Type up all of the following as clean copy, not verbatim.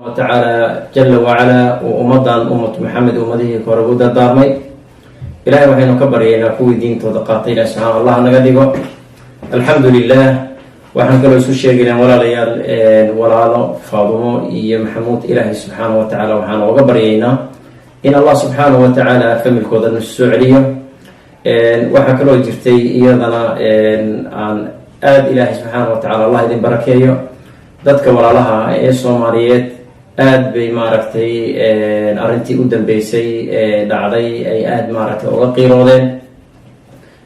وتعالى جل وعلا وأمضان أمة محمد أمته كوربودا دارمي إلهي وحين كبرينا كوي دين تودقاتي سبحان الله نقدقه الحمد لله وحن كلو يسو شيغنا ولا ليال ولا فاضمو إيا محمود إلهي سبحانه وتعالى وحن وقبرينا إن الله سبحانه وتعالى فمل كودا السعودية وحن كلو جرتي إيضنا عن آد إلهي سبحانه وتعالى الله يدين بركيه dadka walaalaha ee Soomaaliyeed aad bay maaragtay arintii u dambeysay dhacday ay aad maaragtay uga qiiroodeen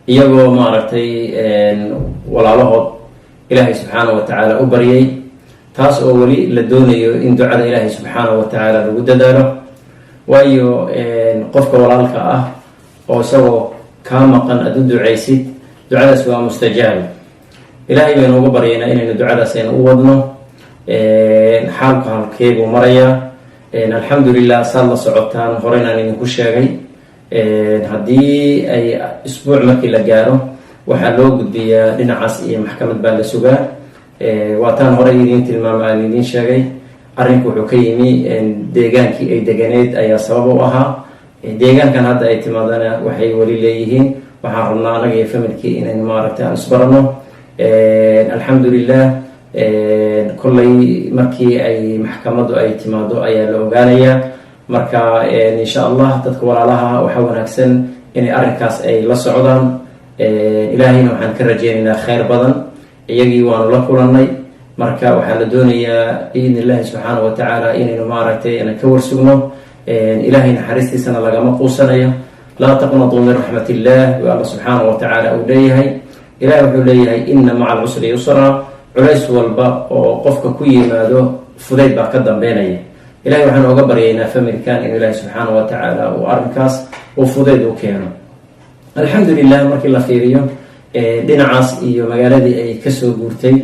iyagoo maaragtay walaalahood Ilaahay subhanahu wa ta'ala u bariyay taas oo wali la doonayo in ducada Ilaahay subhanahu wa ta'ala lagu dadaalo waayo qofka walaalka ah oo isagoo ka maqan aad u duceysid ducadaas waa mustajaab Ilaahay baynu uga baryaynaa inaynu ducadaas aynu u wadno xaalku halkeebuu marayaa alxamdulilah saad la socotaan horeynaan idinku sheegay haddii ay isbuuc markii la gaaro waxaa loo gudbiyaa dhinacaas iyo maxkamad baa la sugaa waataan hore idiin tilmaama aan idiin sheegay arrinku wuxuu ka yimi deegaankii ay deganeed ayaa sabab u ahaa deegaankan hadda ay timaadana waxay weli leeyihiin waxaan rabnaa anaga iyo familkii inaynu maaragtay aan isbarano alxamdulilah kollay markii ay maxkamadu ay timaado ayaa la ogaanayaa marka insha Allah dadka walaalaha waxa wanaagsan in arrinkaas ay la socdaan ilaahayna waxaan ka rajaynaynaa khayr badan iyagii waanu la kulannay marka waxaa la doonayaa in Ilaahay subhanahu wa ta'ala inaynu maaragtay aan ka warsugno ilaahay naxariistiisana lagama quusanayo la taqnatu min rahmatillah wa Allah subhanahu wa ta'ala uu leeyahay ilaahay wuxuu leeyahay inna ma'al usri yusra culays walba oo qofka ku yimaado fudayd baa ka dambeynaya ilaahay waxaan uga baryaynaa familkan in ilaahay subhanahu wa ta'ala uu arrinkaas uu fudayd u keeno alxamdulilah markii la fiiriyo dhinacaas iyo magaaladii ay ka soo guurtay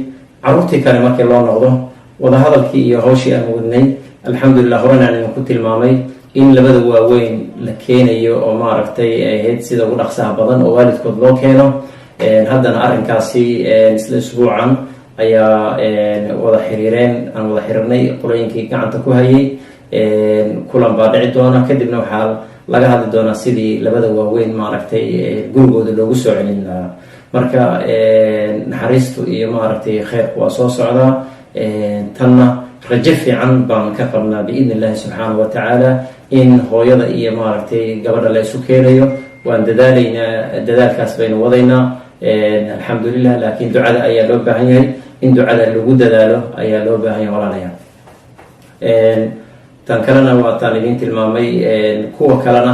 carruurtii kale markii loo noqdo wada hadalkii iyo hawshii aan wadnay alxamdulilah horena aan ku tilmaamay in labada waaweyn la keenayo oo maaragtay ahayd sida ugu dhaqsaha badan oo waalidkood loo keeno haddana arrinkaasi isla isbuucan ayaa wada xiriirnay qolooyinkii gacanta ku hayay kulan baa dhici doona kadibna waxaa laga hadli doonaa sidii labada waaweyn maaragtay gurigooda loogu soo celin lahaa marka naxariistu iyo maaragtay khayrku waa soo socdaa tanna rajo fiican baan ka qabnaa biidni illaahi subxaanahu wa tacaala in hooyada iyo maaragtay gabadha la isu keenayo waan dadaalaynaa dadaalkaas baynu wadaynaa alxamdulilah laakiin ducada ayaa loo baahan yahay in ducada lagu dadaalo ayaa loo baahan yahay walaalayaal tan kalena waa taan idiin tilmaamay kuwa kalena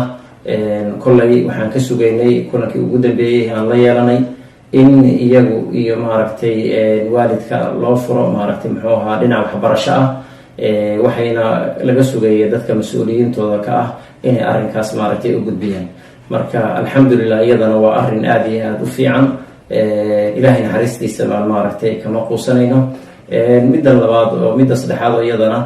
kollay waxaan ka sugaynay kulankii ugu dambeeyey aan la yeelanay in iyagu iyo maaragtay waalidka loo furo maaragtay muxuu ahaa dhinac waxbarasho ah waxayna laga sugaya dadka mas-uuliyiintooda ka ah inay arrinkaas maaragtay u gudbiyaan marka alxamdulilah iyadana waa arrin aad iyo aad u fiican ilaahay naxariistiisa baan maaragtay kama quusanayno midda labaad oo midda saddexaad oo iyadana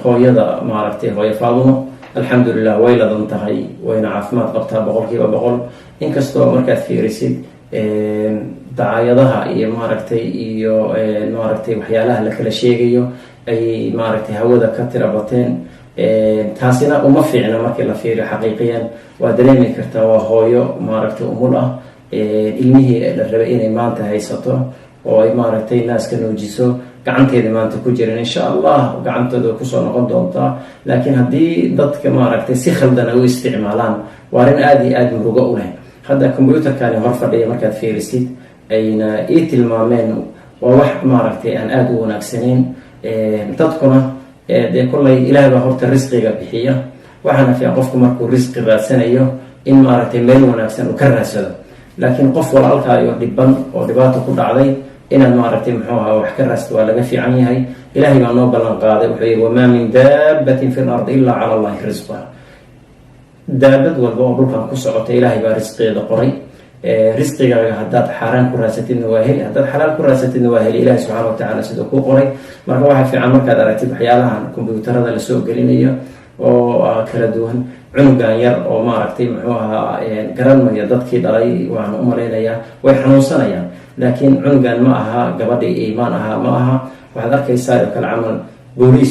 hooyada maaragtay hooyo Faadumo alxamdulilah way ladan tahay wayna caafimaad qabtaa 100% inkastoo markaad fiirisid dacaayadaha iyo maaragtay waxyaalaha la kala sheegayo ay maaragtay hawada ka tira bateen taasina uma fiicna markii la fiiriyo xaqiiqiyan waa dareemi kartaa waa hooyo maaragtay umul ah ilmihii la rabay inay maanta haysato oo ay maaragtay naaska noojiso gacanteeda maanta ku jiran insha Allah gacantooda kusoo noqon doontaa laakiin haddii dadka maaragtay si khaldan u isticmaalaan waa arrin aad iyo aad murugo u leh hadda computerkani hor fadhiya markaad fiirisid ayna ii tilmaameen waa wax maaragtay aan aad u wanaagsaneyn dadkuna dee kollay ilaahay baa horta risqiga bixiya waxaana fiican qofku markuu risqi raadsanayo in maaragtay meel wanaagsan uu ka raadsado laakiin qof walaalkaayo dhiban oo dhibaato ku dhacday inaad maaragtay muxuu ahaa wax ka raasto waa laga fiican yahay ilaahay baa noo ballan qaaday wuxuu yidhi wamaa min daabbatin fi lardi ilaa cala allahi risquha daabad walba oo dhulkan ku socota ilaahay baa risqigeeda qoray risqigaaga haddaad xaaraan ku raasatidna waa heli haddaad xalaal ku raasatidna waa heli ilaahay subxaana wa tacaala siduu kuu qoray marka waxaa fiican markaad aragtid waxyaalahan kombiyuutarada lasoo gelinayo oo kala duwan cunugan yar oo maaragtay muxuu ahaa garanmaya dadkii dhalay waan u malaynayaa way xanuunsanayaan laakiin cunugan ma aha gabadhii iimaan ahaa ma aha waxaad arkaysaa oo kale camal booliis